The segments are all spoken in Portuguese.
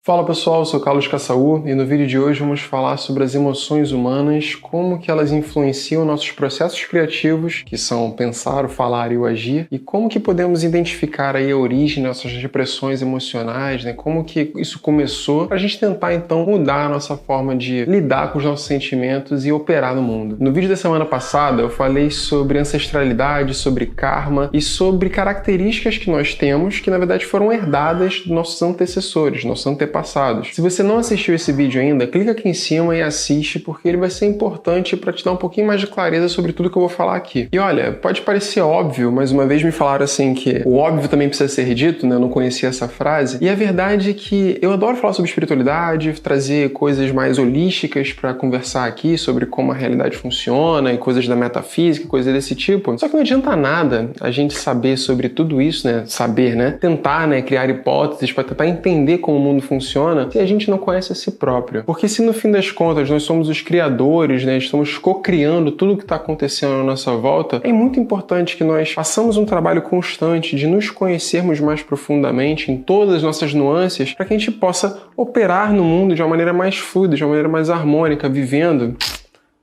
Fala pessoal, eu sou Carlos Caçaú e no vídeo de hoje vamos falar sobre as emoções humanas, como que elas influenciam nossos processos criativos, que são pensar, o falar e o agir, e como que podemos identificar aí a origem das nossas repressões emocionais, né? Como que isso começou, para a gente tentar então mudar a nossa forma de lidar com os nossos sentimentos e operar no mundo. No vídeo da semana passada eu falei sobre ancestralidade, sobre karma e sobre características que nós temos que na verdade foram herdadas dos nossos antecessores, nossos antepassados. Se você não assistiu esse vídeo ainda, clica aqui em cima e assiste, porque ele vai ser importante para te dar um pouquinho mais de clareza sobre tudo que eu vou falar aqui. E olha, pode parecer óbvio, mas uma vez me falaram assim que o óbvio também precisa ser dito, né? Eu não conhecia essa frase. E a verdade é que eu adoro falar sobre espiritualidade, trazer coisas mais holísticas para conversar aqui sobre como a realidade funciona e coisas da metafísica, coisas desse tipo. Só que não adianta nada a gente saber sobre tudo isso, né? Saber, né? Tentar, né? Criar hipóteses para tentar entender como o mundo funciona se a gente não conhece a si próprio. Porque se no fim das contas nós somos os criadores, né, estamos co-criando tudo o que está acontecendo à nossa volta, é muito importante que nós façamos um trabalho constante de nos conhecermos mais profundamente em todas as nossas nuances para que a gente possa operar no mundo de uma maneira mais fluida, de uma maneira mais harmônica, vivendo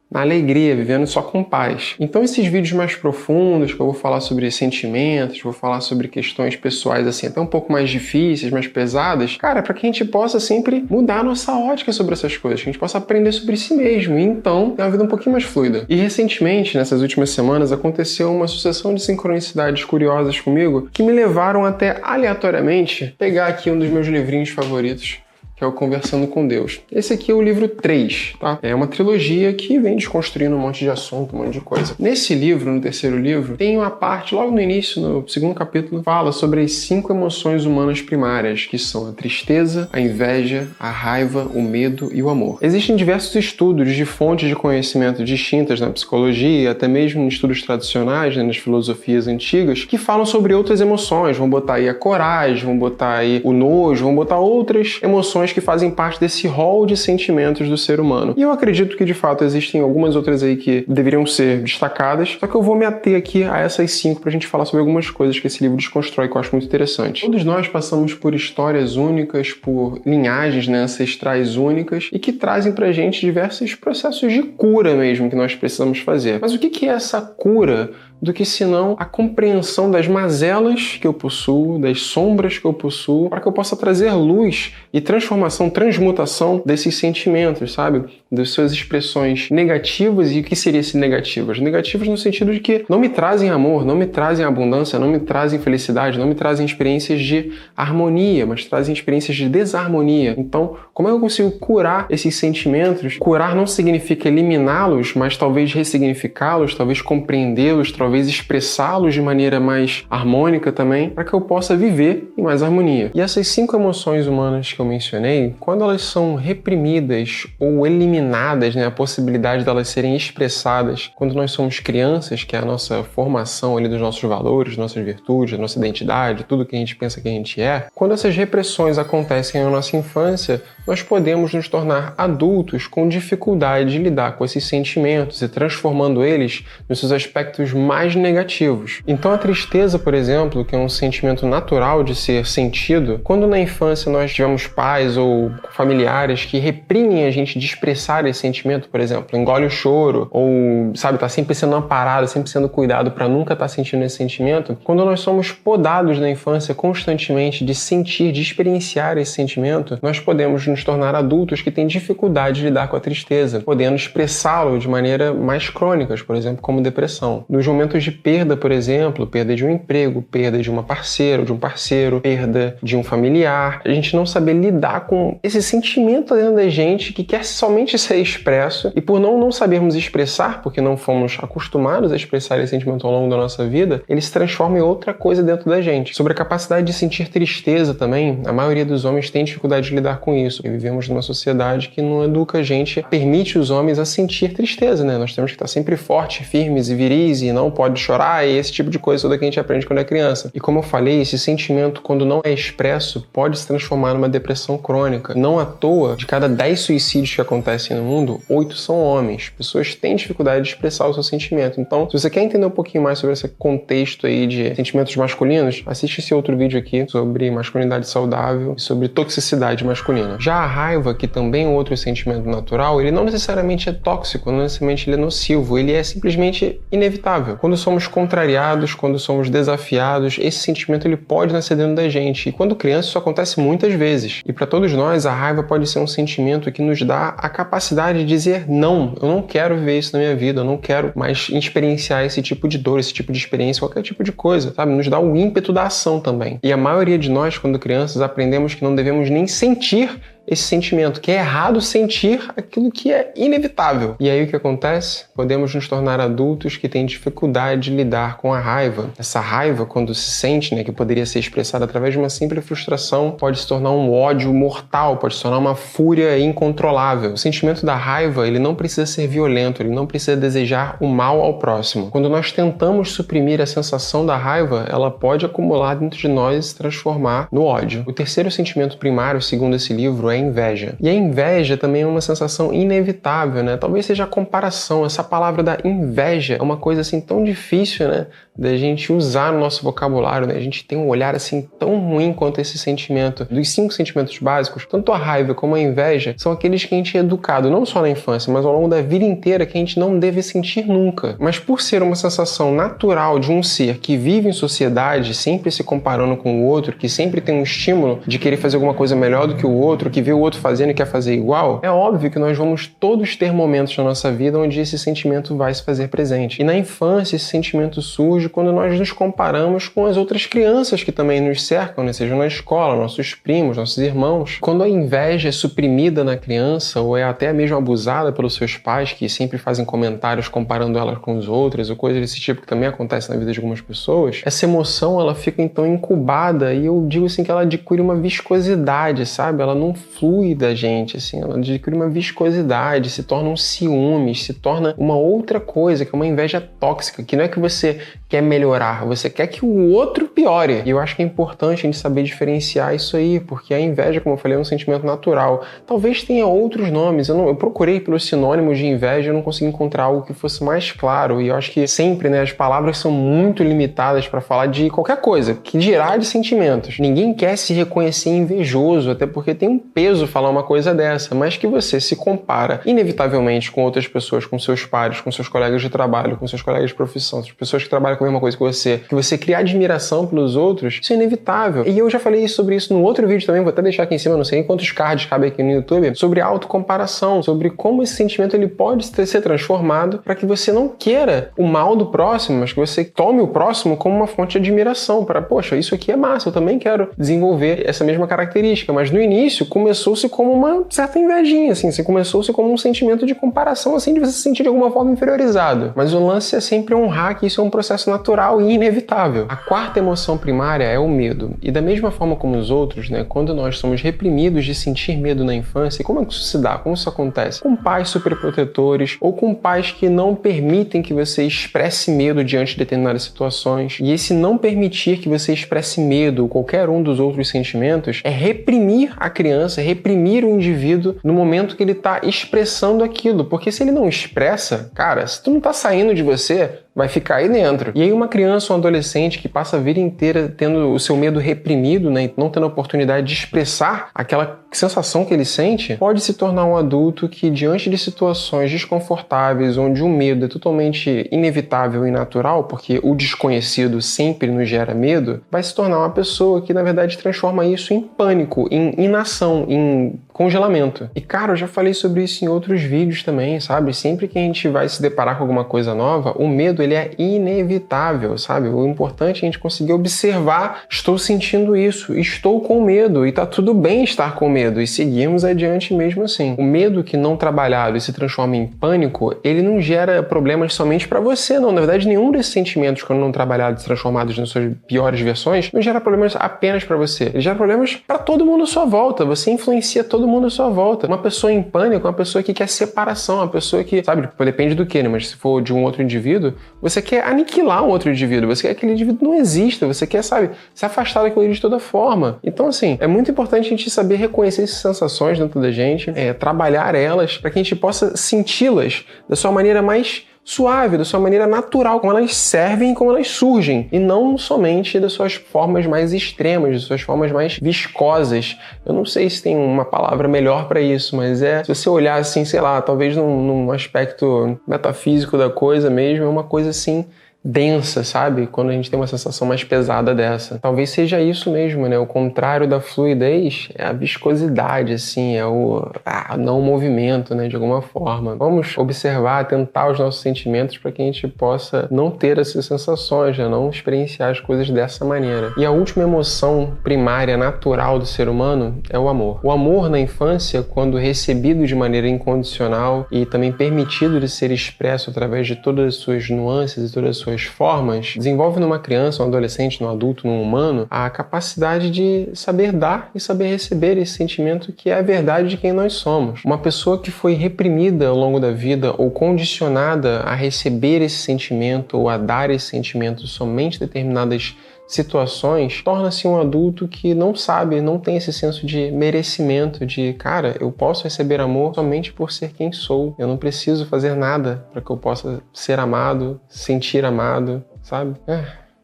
na alegria, vivendo só com paz. Então esses vídeos mais profundos, que eu vou falar sobre sentimentos, vou falar sobre questões pessoais assim, até um pouco mais difíceis, mais pesadas, cara, para que a gente possa sempre mudar a nossa ótica sobre essas coisas, que a gente possa aprender sobre si mesmo e então ter uma vida um pouquinho mais fluida. E recentemente, nessas últimas semanas, aconteceu uma sucessão de sincronicidades curiosas comigo que me levaram até aleatoriamente pegar aqui um dos meus livrinhos favoritos, que é o Conversando com Deus. Esse aqui é o livro 3, tá? É uma trilogia que vem desconstruindo um monte de assunto, um monte de coisa. Nesse livro, no terceiro livro, tem uma parte, logo no início, no segundo capítulo, fala sobre as 5 emoções humanas primárias, que são a tristeza, a inveja, a raiva, o medo e o amor. Existem diversos estudos de fontes de conhecimento distintas na psicologia, até mesmo em estudos tradicionais, né, nas filosofias antigas, que falam sobre outras emoções. Vão botar aí a coragem, vão botar aí o nojo, vão botar outras emoções que fazem parte desse rol de sentimentos do ser humano. E eu acredito que, de fato, existem algumas outras aí que deveriam ser destacadas, só que eu vou me ater aqui a essas 5 pra gente falar sobre algumas coisas que esse livro desconstrói, que eu acho muito interessante. Todos nós passamos por histórias únicas, por linhagens, né, ancestrais únicas, e que trazem pra gente diversos processos de cura mesmo que nós precisamos fazer. Mas o que é essa cura do que senão a compreensão das mazelas que eu possuo, das sombras que eu possuo, para que eu possa trazer luz e transformação, transmutação desses sentimentos, sabe? Das suas expressões negativas. E o que seria esse negativas? Negativas no sentido de que não me trazem amor, não me trazem abundância, não me trazem felicidade, não me trazem experiências de harmonia, mas trazem experiências de desarmonia. Então, como é que eu consigo curar esses sentimentos? Curar não significa eliminá-los, mas talvez ressignificá-los, talvez compreendê-los, talvez expressá-los de maneira mais harmônica também, para que eu possa viver em mais harmonia. E essas 5 emoções humanas que eu mencionei, quando elas são reprimidas ou eliminadas, né, a possibilidade delas serem expressadas quando nós somos crianças, que é a nossa formação ali dos nossos valores, nossas virtudes, nossa identidade, tudo que a gente pensa que a gente é, quando essas repressões acontecem na nossa infância, nós podemos nos tornar adultos com dificuldade de lidar com esses sentimentos e transformando eles nos seus aspectos mais negativos. Então a tristeza, por exemplo, que é um sentimento natural de ser sentido, quando na infância nós tivemos pais ou familiares que reprimem a gente de expressar esse sentimento, por exemplo, engole o choro, ou, sabe, tá sempre sendo amparado, sempre sendo cuidado para nunca estar sentindo esse sentimento, quando nós somos podados na infância constantemente de sentir, de experienciar esse sentimento, nós podemos nos tornar adultos que têm dificuldade de lidar com a tristeza, podendo expressá-lo de maneira mais crônicas, por exemplo, como depressão. Nos momentos de perda, por exemplo, perda de um emprego, perda de uma parceira ou de um parceiro, perda de um familiar, a gente não saber lidar com esse sentimento dentro da gente que quer somente ser expresso, e por não sabermos expressar, porque não fomos acostumados a expressar esse sentimento ao longo da nossa vida, ele se transforma em outra coisa dentro da gente. Sobre a capacidade de sentir tristeza também, a maioria dos homens tem dificuldade de lidar com isso. E vivemos numa sociedade que não educa a gente, permite os homens a sentir tristeza, né? Nós temos que estar sempre fortes, firmes e viris e não pode chorar, e esse tipo de coisa toda que a gente aprende quando é criança. E como eu falei, esse sentimento, quando não é expresso, pode se transformar numa depressão crônica. Não à toa, de cada 10 suicídios que acontecem no mundo, 8 são homens. Pessoas têm dificuldade de expressar o seu sentimento. Então, se você quer entender um pouquinho mais sobre esse contexto aí de sentimentos masculinos, assiste esse outro vídeo aqui sobre masculinidade saudável e sobre toxicidade masculina. Já a raiva, que também é um outro sentimento natural, ele não necessariamente é tóxico, não necessariamente ele é nocivo, ele é simplesmente inevitável. Quando somos contrariados, quando somos desafiados, esse sentimento ele pode nascer dentro da gente. E quando criança isso acontece muitas vezes. E para todos nós, a raiva pode ser um sentimento que nos dá a capacidade de dizer não, eu não quero viver isso na minha vida, eu não quero mais experienciar esse tipo de dor, esse tipo de experiência, qualquer tipo de coisa, sabe? Nos dá o ímpeto da ação também. E a maioria de nós, quando crianças, aprendemos que não devemos nem sentir esse sentimento, que é errado sentir aquilo que é inevitável. E aí o que acontece? Podemos nos tornar adultos que têm dificuldade de lidar com a raiva. Essa raiva, quando se sente, né, que poderia ser expressada através de uma simples frustração, pode se tornar um ódio mortal, pode se tornar uma fúria incontrolável. O sentimento da raiva, ele não precisa ser violento, ele não precisa desejar o mal ao próximo. Quando nós tentamos suprimir a sensação da raiva, ela pode acumular dentro de nós e se transformar no ódio. O terceiro sentimento primário, segundo esse livro, é a inveja. E a inveja também é uma sensação inevitável, né? Talvez seja a comparação. Essa palavra da inveja é uma coisa assim tão difícil, né, da gente usar no nosso vocabulário, né? A gente tem um olhar assim tão ruim quanto esse sentimento. Dos 5 sentimentos básicos, tanto a raiva como a inveja são aqueles que a gente é educado, não só na infância, mas ao longo da vida inteira, que a gente não deve sentir nunca. Mas por ser uma sensação natural de um ser que vive em sociedade, sempre se comparando com o outro, que sempre tem um estímulo de querer fazer alguma coisa melhor do que o outro, que vê o outro fazendo e quer fazer igual, é óbvio que nós vamos todos ter momentos na nossa vida onde esse sentimento vai se fazer presente. E na infância esse sentimento surge quando nós nos comparamos com as outras crianças que também nos cercam, né? Seja na escola, nossos primos, nossos irmãos. Quando a inveja é suprimida na criança ou é até mesmo abusada pelos seus pais, que sempre fazem comentários comparando ela com os outros ou coisas desse tipo que também acontece na vida de algumas pessoas, essa emoção ela fica então incubada e eu digo assim que ela adquire uma viscosidade, sabe? Ela não flui da gente, assim, ela adquire uma viscosidade, se torna um ciúmes, se torna uma outra coisa, que é uma inveja tóxica, que não é que você quer melhorar, você quer que o outro piore. E eu acho que é importante a gente saber diferenciar isso aí, porque a inveja, como eu falei, é um sentimento natural. Talvez tenha outros nomes, eu procurei pelos sinônimos de inveja, eu não consegui encontrar algo que fosse mais claro, e eu acho que sempre, né, as palavras são muito limitadas para falar de qualquer coisa, que dirá de sentimentos. Ninguém quer se reconhecer invejoso, até porque tem um peso falar uma coisa dessa, mas que você se compara inevitavelmente com outras pessoas, com seus pares, com seus colegas de trabalho, com seus colegas de profissão, as pessoas que trabalham com a mesma coisa que você cria admiração pelos outros, isso é inevitável. E eu já falei sobre isso no outro vídeo também, vou até deixar aqui em cima, não sei quantos cards cabem aqui no YouTube, sobre autocomparação, sobre como esse sentimento ele pode ser transformado para que você não queira o mal do próximo, mas que você tome o próximo como uma fonte de admiração, para, poxa, isso aqui é massa, eu também quero desenvolver essa mesma característica, mas no início começou-se como uma certa invejinha, assim, começou-se como um sentimento de comparação, assim, de você se sentir de alguma forma inferiorizado. Mas o lance é sempre honrar que isso é um processo natural e inevitável. A quarta emoção primária é o medo. E da mesma forma como os outros, né, quando nós somos reprimidos de sentir medo na infância, como é que isso se dá? Como isso acontece? Com pais superprotetores ou com pais que não permitem que você expresse medo diante de determinadas situações. E esse não permitir que você expresse medo ou qualquer um dos outros sentimentos é reprimir a criança, reprimir o indivíduo no momento que ele está expressando aquilo. Porque se ele não expressa, cara, se tu não tá saindo de você, vai ficar aí dentro. E aí uma criança ou um adolescente que passa a vida inteira tendo o seu medo reprimido, né, não tendo a oportunidade de expressar aquela sensação que ele sente, pode se tornar um adulto que, diante de situações desconfortáveis, onde o medo é totalmente inevitável e natural, porque o desconhecido sempre nos gera medo, vai se tornar uma pessoa que, na verdade, transforma isso em pânico, em inação, em congelamento. E, cara, eu já falei sobre isso em outros vídeos também, sabe? Sempre que a gente vai se deparar com alguma coisa nova, o medo, ele é inevitável, sabe? O importante é a gente conseguir observar, estou sentindo isso, estou com medo, e tá tudo bem estar com medo, e seguirmos adiante mesmo assim. O medo que não trabalhado e se transforma em pânico, ele não gera problemas somente para você, não. Na verdade, nenhum desses sentimentos, quando não trabalhados e transformados nas suas piores versões, não gera problemas apenas para você. Ele gera problemas para todo mundo à sua volta. Você influencia todo todo mundo à sua volta. Uma pessoa em pânico é uma pessoa que quer separação, uma pessoa que, sabe, depende do que, né? Mas se for de um outro indivíduo, você quer aniquilar um outro indivíduo, você quer que aquele indivíduo não exista, você quer, sabe, se afastar daquilo de toda forma. Então, assim, é muito importante a gente saber reconhecer essas sensações dentro da gente, trabalhar elas, para que a gente possa senti-las da sua maneira mais suave, da sua maneira natural, como elas servem e como elas surgem, e não somente das suas formas mais extremas, das suas formas mais viscosas. Eu não sei se tem uma palavra melhor para isso, mas se você olhar assim, sei lá, talvez num aspecto metafísico da coisa mesmo, é uma coisa assim densa, sabe? Quando a gente tem uma sensação mais pesada dessa. Talvez seja isso mesmo, né? O contrário da fluidez é a viscosidade, assim, é o não movimento, né? De alguma forma. Vamos observar, atentar os nossos sentimentos para que a gente possa não ter essas sensações, né? Não experienciar as coisas dessa maneira. E a última emoção primária, natural do ser humano é o amor. O amor na infância, quando recebido de maneira incondicional e também permitido de ser expresso através de todas as suas nuances e todas as suas formas, desenvolve numa criança, um adolescente, num adulto, num humano, a capacidade de saber dar e saber receber esse sentimento que é a verdade de quem nós somos. Uma pessoa que foi reprimida ao longo da vida ou condicionada a receber esse sentimento ou a dar esse sentimento somente em determinadas situações, torna-se um adulto que não sabe, não tem esse senso de merecimento, de, cara, eu posso receber amor somente por ser quem sou. Eu não preciso fazer nada para que eu possa ser amado, sentir amado, sabe?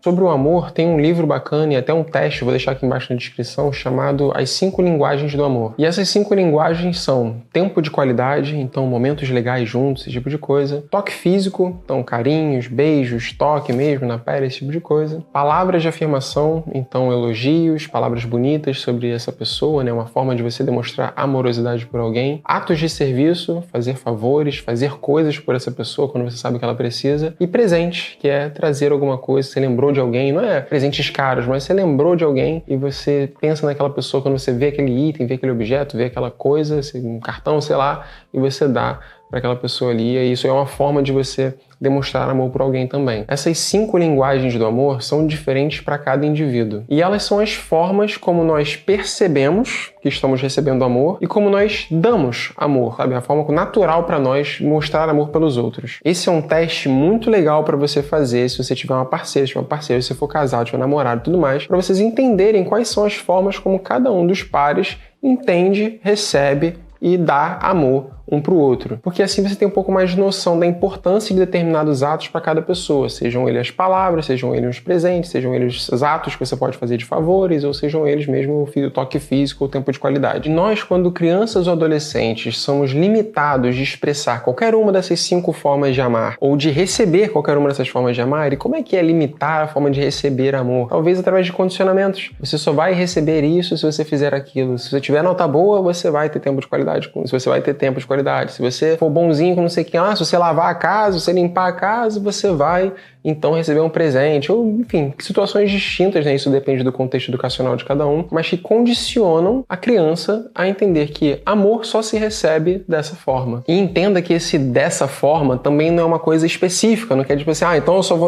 Sobre o amor, tem um livro bacana e até um teste, vou deixar aqui embaixo na descrição, chamado As 5 Linguagens do Amor. E essas 5 linguagens são tempo de qualidade, então momentos legais juntos, esse tipo de coisa. Toque físico, então carinhos, beijos, toque mesmo na pele, esse tipo de coisa. Palavras de afirmação, então elogios, palavras bonitas sobre essa pessoa, né? Uma forma de você demonstrar amorosidade por alguém. Atos de serviço, fazer favores, fazer coisas por essa pessoa quando você sabe que ela precisa. E presente, que é trazer alguma coisa, você lembrou de alguém, não é presentes caros, mas você lembrou de alguém e você pensa naquela pessoa quando você vê aquele item, vê aquele objeto, vê aquela coisa, um cartão, sei lá, e você dá para aquela pessoa ali, e isso é uma forma de você demonstrar amor por alguém também. Essas 5 linguagens do amor são diferentes para cada indivíduo. E elas são as formas como nós percebemos que estamos recebendo amor e como nós damos amor, sabe? A forma natural para nós mostrar amor pelos outros. Esse é um teste muito legal para você fazer se você tiver uma parceira, se você for casado, tiver namorado e tudo mais, para vocês entenderem quais são as formas como cada um dos pares entende, recebe e dá amor um para o outro. Porque assim você tem um pouco mais de noção da importância de determinados atos para cada pessoa, sejam eles as palavras, sejam eles os presentes, sejam eles os atos que você pode fazer de favores, ou sejam eles mesmo o toque físico ou tempo de qualidade. E nós, quando crianças ou adolescentes, somos limitados de expressar qualquer uma dessas 5 formas de amar, ou de receber qualquer uma dessas formas de amar, e como é que é limitar a forma de receber amor? Talvez através de condicionamentos. Você só vai receber isso se você fizer aquilo. Se você tiver nota boa, você vai ter tempo de qualidade. Se você vai ter tempo de qualidade. Se você for bonzinho com não sei quem, se você lavar a casa, se você limpar a casa, você vai então receber um presente, ou enfim, situações distintas, né? Isso depende do contexto educacional de cada um, mas que condicionam a criança a entender que amor só se recebe dessa forma. E entenda que esse dessa forma também não é uma coisa específica, não quer dizer assim,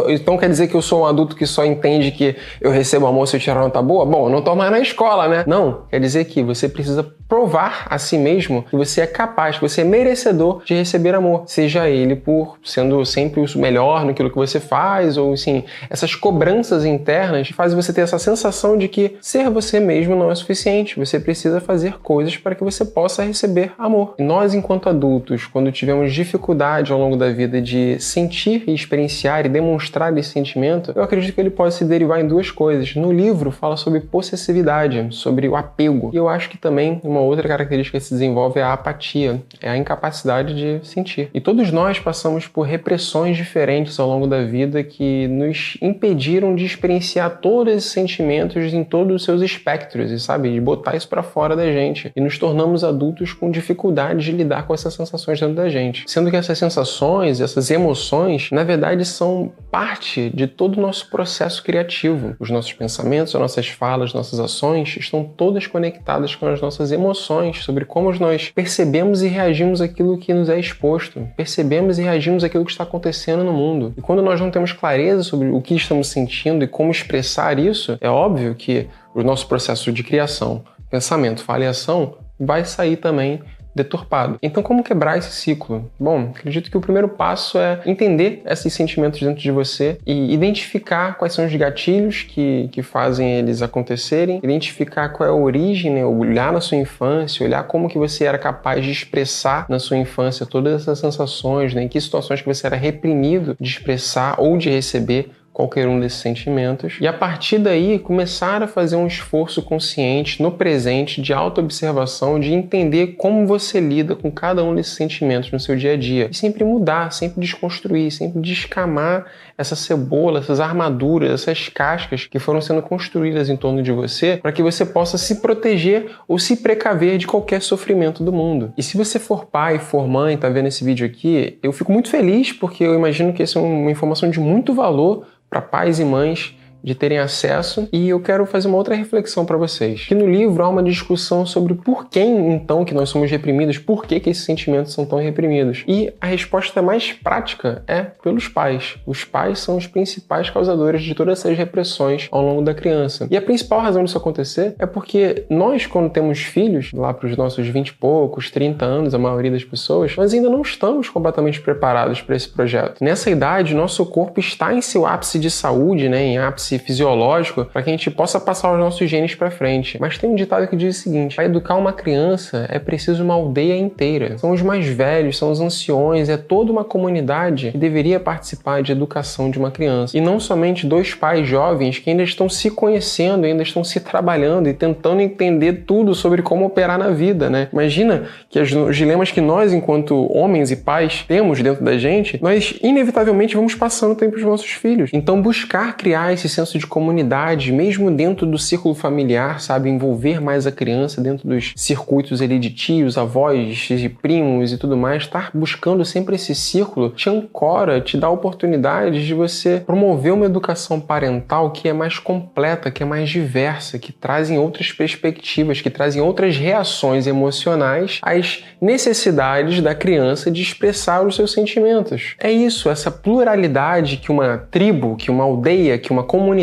então quer dizer que eu sou um adulto que só entende que eu recebo amor se eu tirar nota boa? Bom, eu não tô mais na escola, né? Não, quer dizer que você precisa provar a si mesmo que você é capaz, que você é merecedor de receber amor, seja ele por sendo sempre o melhor naquilo que você faz, ou assim, essas cobranças internas fazem você ter essa sensação de que ser você mesmo não é suficiente, você precisa fazer coisas para que você possa receber amor. E nós, enquanto adultos, quando tivemos dificuldade ao longo da vida de sentir e experienciar e demonstrar esse sentimento, eu acredito que ele pode se derivar em 2 coisas. No livro fala sobre possessividade, sobre o apego, e eu acho que também uma outra característica que se desenvolve é a apatia, é a incapacidade de sentir. E todos nós passamos por repressões diferentes ao longo da vida que nos impediram de experienciar todos esses sentimentos em todos os seus espectros, e sabe, de botar isso pra fora da gente. E nos tornamos adultos com dificuldade de lidar com essas sensações dentro da gente. Sendo que essas sensações, essas emoções, na verdade são parte de todo o nosso processo criativo. Os nossos pensamentos, as nossas falas, nossas ações estão todas conectadas com as nossas emoções, sobre como nós percebemos e reagimos àquilo que nos é exposto, percebemos e reagimos àquilo que está acontecendo no mundo. E quando nós não temos clareza sobre o que estamos sentindo e como expressar isso, é óbvio que o nosso processo de criação, pensamento, fala e ação vai sair também deturpado. Então, como quebrar esse ciclo? Bom, acredito que o primeiro passo é entender esses sentimentos dentro de você e identificar quais são os gatilhos que fazem eles acontecerem, identificar qual é a origem, né? Olhar na sua infância, olhar como que você era capaz de expressar na sua infância todas essas sensações, né? Em que situações que você era reprimido de expressar ou de receber qualquer um desses sentimentos, e a partir daí começar a fazer um esforço consciente no presente de autoobservação, de entender como você lida com cada um desses sentimentos no seu dia a dia, e sempre mudar, sempre desconstruir, sempre descamar essa cebola, essas armaduras, essas cascas que foram sendo construídas em torno de você, para que você possa se proteger ou se precaver de qualquer sofrimento do mundo. E se você for pai, for mãe, tá vendo esse vídeo aqui, eu fico muito feliz porque eu imagino que essa é uma informação de muito valor para pais e mães de terem acesso, e eu quero fazer uma outra reflexão para vocês. Que no livro há uma discussão sobre por que então que nós somos reprimidos, por que esses sentimentos são tão reprimidos. E a resposta mais prática é pelos pais. Os pais são os principais causadores de todas essas repressões ao longo da criança. E a principal razão disso acontecer é porque nós, quando temos filhos, lá para os nossos 20 e poucos, 30 anos, a maioria das pessoas, nós ainda não estamos completamente preparados para esse projeto. Nessa idade, nosso corpo está em seu ápice de saúde, né, em ápice fisiológico, para que a gente possa passar os nossos genes para frente. Mas tem um ditado que diz o seguinte: para educar uma criança é preciso uma aldeia inteira. São os mais velhos, são os anciões, é toda uma comunidade que deveria participar de educação de uma criança. E não somente dois pais jovens que ainda estão se conhecendo, ainda estão se trabalhando e tentando entender tudo sobre como operar na vida, né? Imagina que os dilemas que nós, enquanto homens e pais, temos dentro da gente, nós inevitavelmente vamos passando tempo para os nossos filhos. Então, buscar criar esse senso de comunidade, mesmo dentro do círculo familiar, sabe? Envolver mais a criança dentro dos circuitos ali de tios, avós e primos e tudo mais. Estar buscando sempre esse círculo te ancora, te dá oportunidades de você promover uma educação parental que é mais completa, que é mais diversa, que trazem outras perspectivas, que trazem outras reações emocionais às necessidades da criança de expressar os seus sentimentos. É isso, essa pluralidade que uma tribo, que uma aldeia, que uma comunidade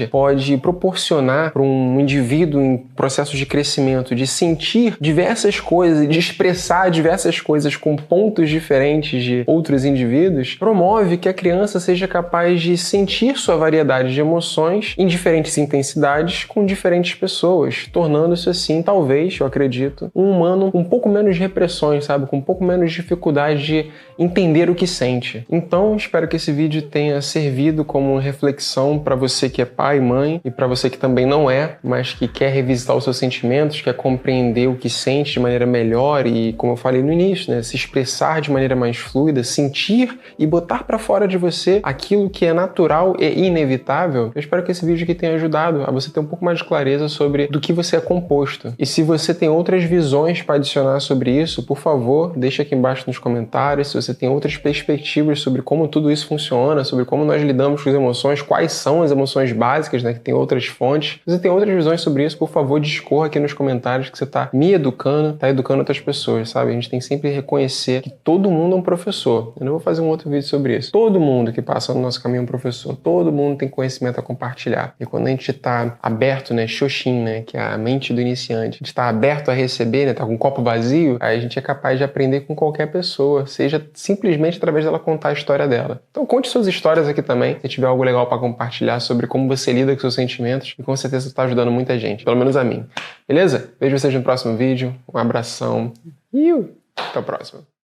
pode proporcionar para um indivíduo em processo de crescimento, de sentir diversas coisas, de expressar diversas coisas com pontos diferentes de outros indivíduos, promove que a criança seja capaz de sentir sua variedade de emoções em diferentes intensidades com diferentes pessoas, tornando-se assim, talvez, eu acredito, um humano com um pouco menos de repressões, sabe? Com um pouco menos de dificuldade de entender o que sente. Então, espero que esse vídeo tenha servido como reflexão para você que é pai, mãe, e para você que também não é, mas que quer revisitar os seus sentimentos, quer compreender o que sente de maneira melhor e, como eu falei no início, né, se expressar de maneira mais fluida, sentir e botar para fora de você aquilo que é natural e inevitável. Eu espero que esse vídeo aqui tenha ajudado a você ter um pouco mais de clareza sobre do que você é composto. E se você tem outras visões para adicionar sobre isso, por favor, deixa aqui embaixo nos comentários. Se você tem outras perspectivas sobre como tudo isso funciona, sobre como nós lidamos com as emoções, quais são as emoções básicas, né, que tem outras fontes. Se você tem outras visões sobre isso, por favor, discorra aqui nos comentários, que você está me educando, está educando outras pessoas, sabe? A gente tem sempre que reconhecer que todo mundo é um professor. Eu não vou fazer um outro vídeo sobre isso. Todo mundo que passa no nosso caminho é um professor. Todo mundo tem conhecimento a compartilhar. E quando a gente está aberto, né, Shoshin, né, que é a mente do iniciante, a gente está aberto a receber, né, tá com um copo vazio, aí a gente é capaz de aprender com qualquer pessoa, seja simplesmente através dela contar a história dela. Então conte suas histórias aqui também, se tiver algo legal para compartilhar sobre como você lida com seus sentimentos, e com certeza está ajudando muita gente, pelo menos a mim. Beleza? Vejo vocês no próximo vídeo, um abração e até o próximo.